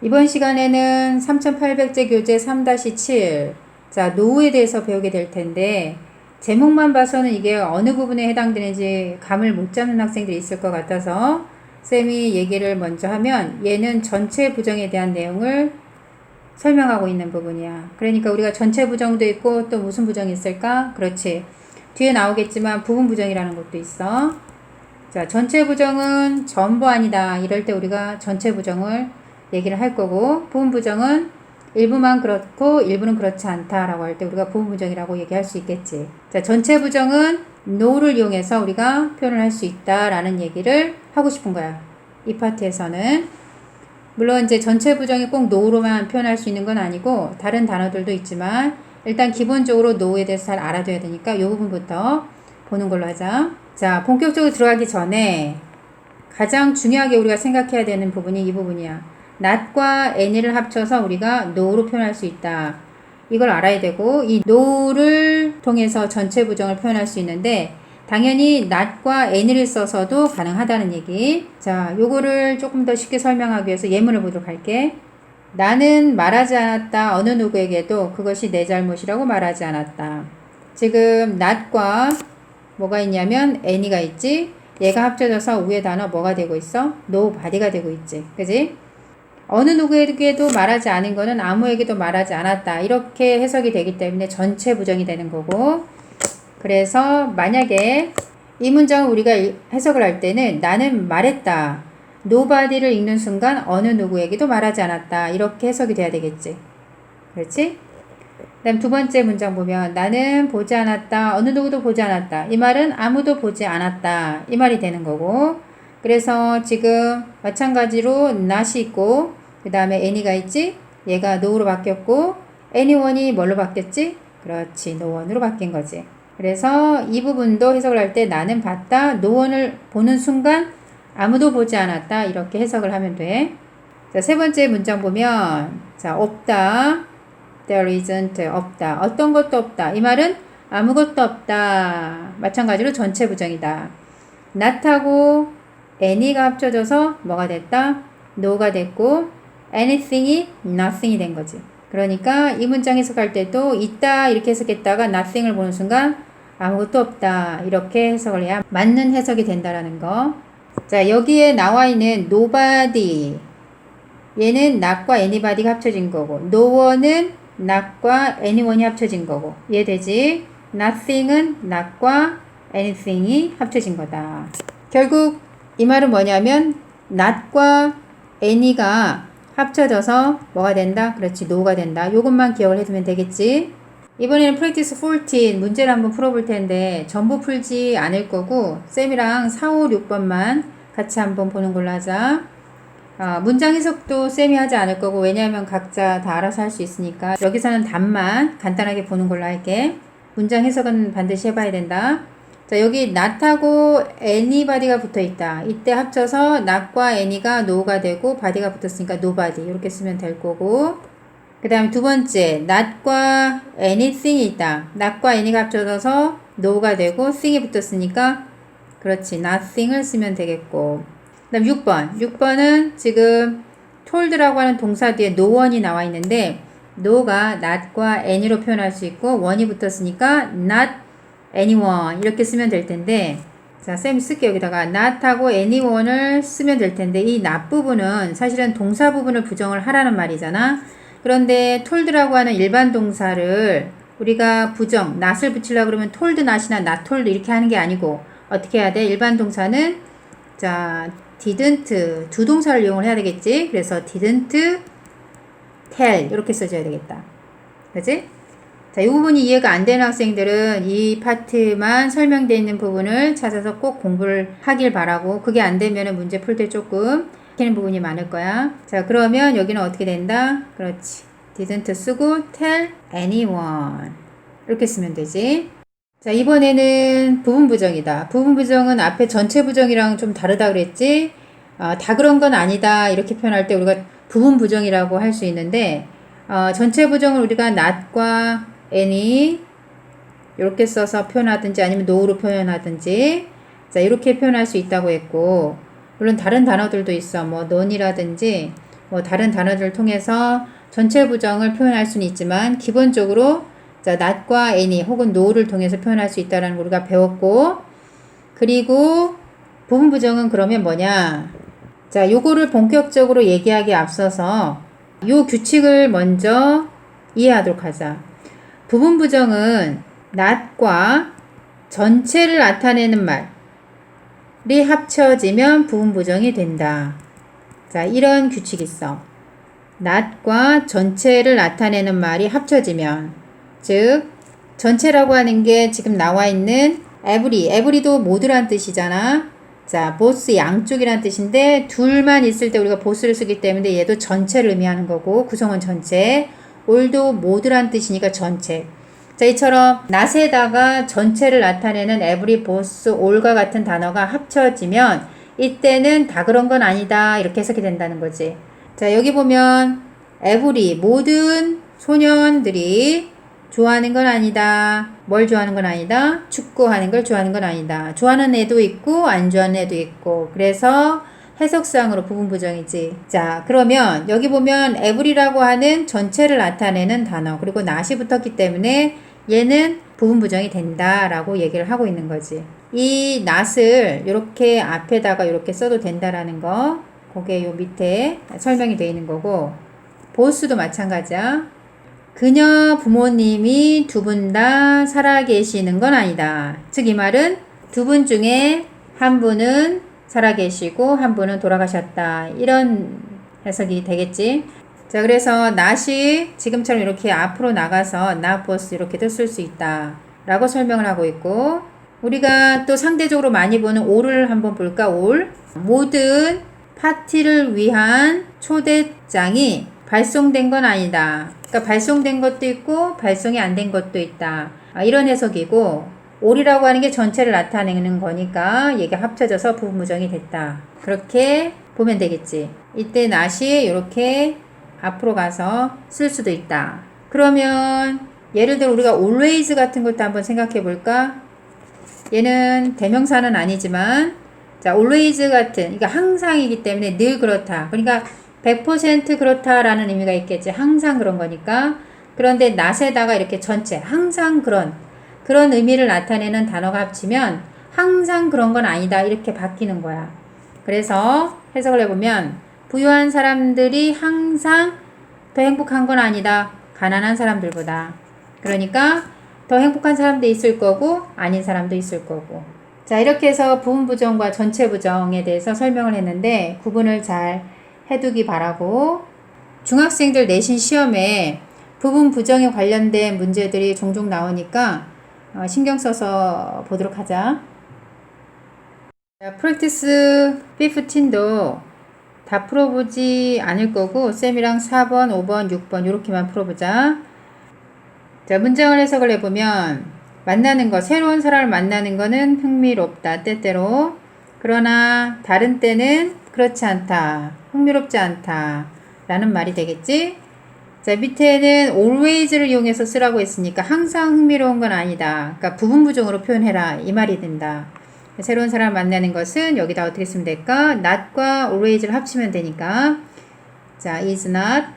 이번 시간에는 3800제 교재 3-7 자, 노후에 대해서 배우게 될 텐데 제목만 봐서는 이게 어느 부분에 해당되는지 감을 못 잡는 학생들이 있을 것 같아서 쌤이 얘기를 먼저 하면 얘는 전체 부정에 대한 내용을 설명하고 있는 부분이야. 그러니까 우리가 전체 부정도 있고 또 무슨 부정이 있을까? 그렇지. 뒤에 나오겠지만 부분 부정이라는 것도 있어. 자, 전체 부정은 전부 아니다. 이럴 때 우리가 전체 부정을 얘기를 할 거고, 부분 부정은 일부만 그렇고 일부는 그렇지 않다라고 할 때 우리가 부분 부정이라고 얘기할 수 있겠지. 자, 전체 부정은 no를 이용해서 우리가 표현을 할 수 있다라는 얘기를 하고 싶은 거야. 이 파트에서는. 물론 이제 전체 부정이 꼭 no로만 표현할 수 있는 건 아니고 다른 단어들도 있지만 일단 기본적으로 no에 대해서 잘 알아둬야 되니까 이 부분부터 보는 걸로 하자. 자, 본격적으로 들어가기 전에 가장 중요하게 우리가 생각해야 되는 부분이 이 부분이야. not과 any를 합쳐서 우리가 no로 표현할 수 있다. 이걸 알아야 되고 이 no를 통해서 전체 부정을 표현할 수 있는데 당연히 not과 any를 써서도 가능하다는 얘기. 자, 요거를 조금 더 쉽게 설명하기 위해서 예문을 보도록 할게. 나는 말하지 않았다. 어느 누구에게도 그것이 내 잘못이라고 말하지 않았다. 지금 not과 뭐가 있냐면 any가 있지. 얘가 합쳐져서 위에 단어 뭐가 되고 있어? nobody가 되고 있지. 그지? 어느 누구에게도 말하지 않은 거는 아무에게도 말하지 않았다. 이렇게 해석이 되기 때문에 전체 부정이 되는 거고. 그래서 만약에 이 문장을 우리가 해석을 할 때는 나는 말했다. nobody를 읽는 순간 어느 누구에게도 말하지 않았다. 이렇게 해석이 돼야 되겠지. 그렇지? 그 다음 두 번째 문장 보면 나는 보지 않았다. 어느 누구도 보지 않았다. 이 말은 아무도 보지 않았다. 이 말이 되는 거고. 그래서 지금 마찬가지로 not이 있고 그 다음에 any가 있지. 얘가 no로 바뀌었고 anyone이 뭘로 바뀌었지? 그렇지. no one으로 바뀐 거지. 그래서 이 부분도 해석을 할 때 나는 봤다. no one을 보는 순간 아무도 보지 않았다. 이렇게 해석을 하면 돼. 자, 세 번째 문장 보면 자, 없다. There isn't 없다. 어떤 것도 없다. 이 말은 아무것도 없다. 마찬가지로 전체 부정이다. not하고 any가 합쳐져서 뭐가 됐다? no가 됐고 anything이 nothing이 된 거지. 그러니까 이 문장 해석할 때도 있다 이렇게 해석했다가 nothing을 보는 순간 아무것도 없다 이렇게 해석을 해야 맞는 해석이 된다라는 거. 자, 여기에 나와 있는 nobody 얘는 not과 anybody가 합쳐진 거고 no one은 not과 anyone이 합쳐진 거고 이해되지? nothing은 not과 anything이 합쳐진 거다. 결국 이 말은 뭐냐면 not과 any가 합쳐져서 뭐가 된다? 그렇지, no가 된다. 요것만 기억을 해두면 되겠지. 이번에는 practice 14 문제를 한번 풀어볼 텐데 전부 풀지 않을 거고 쌤이랑 4, 5, 6번만 같이 한번 보는 걸로 하자. 문장 해석도 쌤이 하지 않을 거고 왜냐하면 각자 다 알아서 할 수 있으니까 여기서는 답만 간단하게 보는 걸로 할게. 문장 해석은 반드시 해봐야 된다. 자, 여기 not하고 anybody가 붙어있다. 이때 합쳐서 not과 any가 no가 되고 body가 붙었으니까 nobody 이렇게 쓰면 될 거고 그 다음에 두 번째 not과 anything이 있다. not과 any가 합쳐져서 no가 되고 thing이 붙었으니까 그렇지 nothing을 쓰면 되겠고 그 다음 6번. 6번은 지금 told라고 하는 동사 뒤에 no one이 나와 있는데 no가 not과 any로 표현할 수 있고 one이 붙었으니까 not anyone 이렇게 쓰면 될 텐데 자, 쌤이 쓸게 여기다가 not하고 anyone을 쓰면 될 텐데 이 not 부분은 사실은 동사 부분을 부정을 하라는 말이잖아. 그런데 told라고 하는 일반 동사를 우리가 부정, not을 붙이려고 그러면 told not이나 not told 이렇게 하는 게 아니고 어떻게 해야 돼? 일반 동사는 자, didn't 두 동사를 이용을 해야 되겠지. 그래서 didn't tell 이렇게 써줘야 되겠다. 그치? 자, 이 부분이 이해가 안 되는 학생들은 이 파트만 설명되어 있는 부분을 찾아서 꼭 공부를 하길 바라고 그게 안 되면 문제 풀 때 조금 막히는 부분이 많을 거야. 자, 그러면 여기는 어떻게 된다? 그렇지. didn't 쓰고 tell anyone 이렇게 쓰면 되지. 자, 이번에는 부분 부정이다. 부분 부정은 앞에 전체 부정이랑 좀 다르다 그랬지? 다 그런 건 아니다. 이렇게 표현할 때 우리가 부분 부정이라고 할 수 있는데, 전체 부정을 우리가 not과 any 이렇게 써서 표현하든지 아니면 no로 표현하든지, 자, 이렇게 표현할 수 있다고 했고, 물론 다른 단어들도 있어. 뭐, none이라든지, 뭐 다른 단어들을 통해서 전체 부정을 표현할 수는 있지만 기본적으로 자, not과 any 혹은 no를 통해서 표현할 수 있다는 걸 우리가 배웠고, 그리고 부분 부정은 그러면 뭐냐? 자, 요거를 본격적으로 얘기하기에 앞서서 요 규칙을 먼저 이해하도록 하자. 부분 부정은 not과 전체를 나타내는 말이 합쳐지면 부분 부정이 된다. 자, 이런 규칙이 있어. not과 전체를 나타내는 말이 합쳐지면, 즉 전체라고 하는 게 지금 나와 있는 every도 모두란 뜻이잖아. 자, both 양쪽이란 뜻인데 둘만 있을 때 우리가 both를 쓰기 때문에 얘도 전체를 의미하는 거고, 구성원 전체. all도 모두란 뜻이니까 전체. 자, 이처럼 not에다가 전체를 나타내는 every, both, all과 같은 단어가 합쳐지면 이때는 다 그런 건 아니다, 이렇게 해석이 된다는 거지. 자, 여기 보면 every, 모든 소년들이 좋아하는 건 아니다. 뭘 좋아하는 건 아니다? 축구하는 걸 좋아하는 건 아니다. 좋아하는 애도 있고 안 좋아하는 애도 있고, 그래서 해석상으로 부분 부정이지. 자, 그러면 여기 보면 every라고 하는 전체를 나타내는 단어, 그리고 not이 붙었기 때문에 얘는 부분 부정이 된다라고 얘기를 하고 있는 거지. 이 not을 이렇게 앞에다가 이렇게 써도 된다라는 거, 그게 요 밑에 설명이 되어 있는 거고, both도 마찬가지야. 그녀 부모님이 두 분 다 살아계시는 건 아니다. 즉 이 말은 두 분 중에 한 분은 살아계시고 한 분은 돌아가셨다, 이런 해석이 되겠지. 자, 그래서 not이 지금처럼 이렇게 앞으로 나가서 not both 이렇게도 쓸 수 있다 라고 설명을 하고 있고, 우리가 또 상대적으로 많이 보는 all을 한번 볼까. all, 모든 파티를 위한 초대장이 발송된 건 아니다. 그러니까 발송된 것도 있고 발송이 안 된 것도 있다, 이런 해석이고, all이라고 하는 게 전체를 나타내는 거니까 얘가 합쳐져서 부분 부정이 됐다, 그렇게 보면 되겠지. 이때 not이 이렇게 앞으로 가서 쓸 수도 있다. 그러면 예를 들어 우리가 always 같은 것도 한번 생각해 볼까. 얘는 대명사는 아니지만, 자, always 같은, 그러니까 항상이기 때문에 늘 그렇다, 그러니까 100% 그렇다라는 의미가 있겠지. 항상 그런 거니까. 그런데 not에다가 이렇게 전체, 항상 그런 의미를 나타내는 단어가 합치면 항상 그런 건 아니다, 이렇게 바뀌는 거야. 그래서 해석을 해보면 부유한 사람들이 항상 더 행복한 건 아니다, 가난한 사람들보다. 그러니까 더 행복한 사람도 있을 거고 아닌 사람도 있을 거고. 자, 이렇게 해서 부분 부정과 전체 부정에 대해서 설명을 했는데 구분을 잘 해두기 바라고, 중학생들 내신 시험에 부분 부정에 관련된 문제들이 종종 나오니까 신경 써서 보도록 하자. 자, 프랙티스 15도 다 풀어보지 않을 거고, 쌤이랑 4번, 5번, 6번 이렇게만 풀어보자. 자, 문장을 해석을 해보면 만나는 거, 새로운 사람을 만나는 거는 흥미롭다, 때때로. 그러나 다른 때는 그렇지 않다, 흥미롭지 않다 라는 말이 되겠지. 자, 밑에는 always를 이용해서 쓰라고 했으니까 항상 흥미로운 건 아니다, 그러니까 부분 부정으로 표현해라, 이 말이 된다. 새로운 사람을 만나는 것은 여기다 어떻게 쓰면 될까? not과 always를 합치면 되니까, 자, is not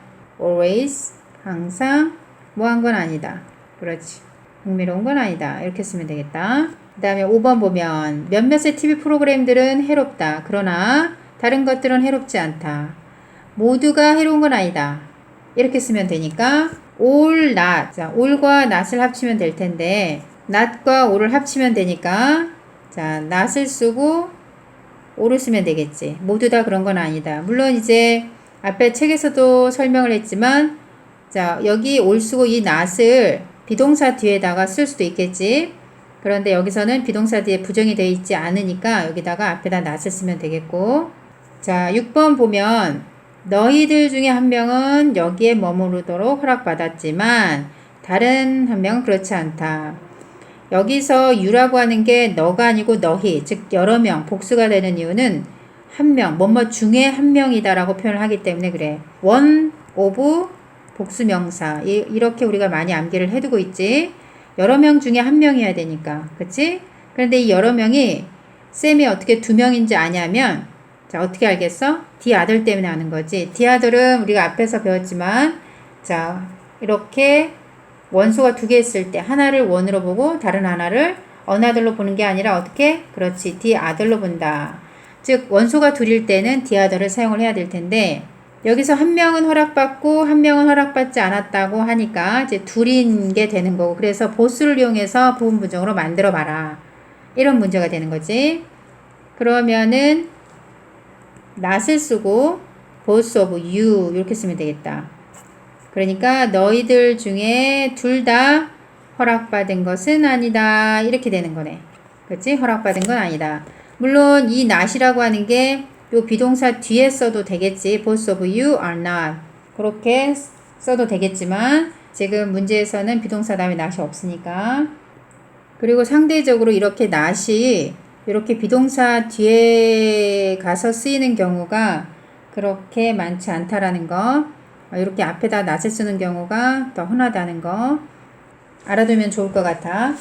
always, 항상 뭐 한 건 아니다, 그렇지, 흥미로운 건 아니다, 이렇게 쓰면 되겠다. 그 다음에 5번 보면 몇몇의 TV 프로그램들은 해롭다, 그러나 다른 것들은 해롭지 않다. 모두가 해로운 건 아니다, 이렇게 쓰면 되니까 all not, 자, all과 not을 합치면 될 텐데 not과 all을 합치면 되니까, 자, not을 쓰고 all을 쓰면 되겠지. 모두 다 그런 건 아니다. 물론 이제 앞에 책에서도 설명을 했지만, 자, 여기 all 쓰고 이 not을 비동사 뒤에다가 쓸 수도 있겠지. 그런데 여기서는 비동사 뒤에 부정이 되어 있지 않으니까 여기다가 앞에다 not을 쓰면 되겠고. 자, 6번 보면 너희들 중에 한 명은 여기에 머무르도록 허락받았지만 다른 한 명은 그렇지 않다. 여기서 you라고 하는 게 너가 아니고 너희, 즉 여러 명, 복수가 되는 이유는 한 명, 뭐뭐 중에 한 명이다 라고 표현을 하기 때문에 그래. one of 복수명사, 이렇게 우리가 많이 암기를 해두고 있지. 여러 명 중에 한 명이어야 되니까, 그치? 그런데 이 여러 명이 쌤이 어떻게 두 명인지 아냐면, 자, 어떻게 알겠어? 디 아들 때문에 아는 거지. 디 아들은 우리가 앞에서 배웠지만, 자, 이렇게 원소가 두 개 있을 때 하나를 원으로 보고 다른 하나를 어나들로 보는 게 아니라 어떻게? 그렇지. 디 아들로 본다. 즉, 원소가 둘일 때는 디 아들을 사용을 해야 될 텐데, 여기서 한 명은 허락받고 한 명은 허락받지 않았다고 하니까 이제 둘인 게 되는 거고, 그래서 보스를 이용해서 부분 부정으로 만들어 봐라. 이런 문제가 되는 거지. 그러면은 not을 쓰고 both of you 이렇게 쓰면 되겠다. 그러니까 너희들 중에 둘 다 허락받은 것은 아니다. 이렇게 되는 거네. 그치? 허락받은 건 아니다. 물론 이 not이라고 하는 게 요 비동사 뒤에 써도 되겠지. both of you are not. 그렇게 써도 되겠지만 지금 문제에서는 비동사 다음에 not이 없으니까. 그리고 상대적으로 이렇게 not이 이렇게 비동사 뒤에 가서 쓰이는 경우가 그렇게 많지 않다라는 거, 이렇게 앞에다 not을 쓰는 경우가 더 흔하다는 거 알아두면 좋을 것 같아.